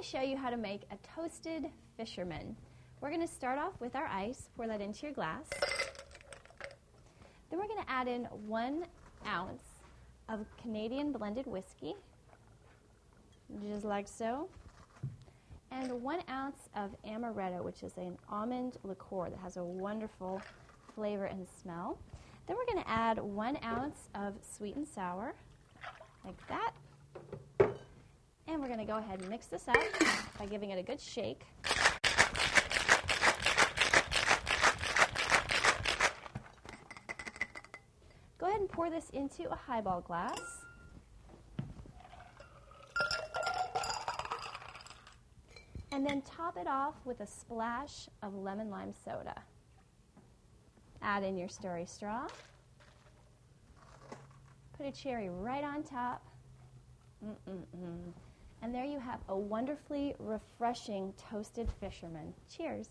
to show you how to make a Toasted Fisherman. We're going to start off with our ice, pour that into your glass. Then we're going to add in 1 ounce of Canadian blended whiskey, just like so, and 1 ounce of amaretto, which is an almond liqueur that has a wonderful flavor and smell. Then we're going to add 1 ounce of sweet and sour, like that. And we're going to go ahead and mix this up by giving it a good shake. Go ahead and pour this into a highball glass. And then top it off with a splash of lemon lime soda. Add in your stirry straw. Put a cherry right on top. And there you have a wonderfully refreshing Toasted Fisherman. Cheers.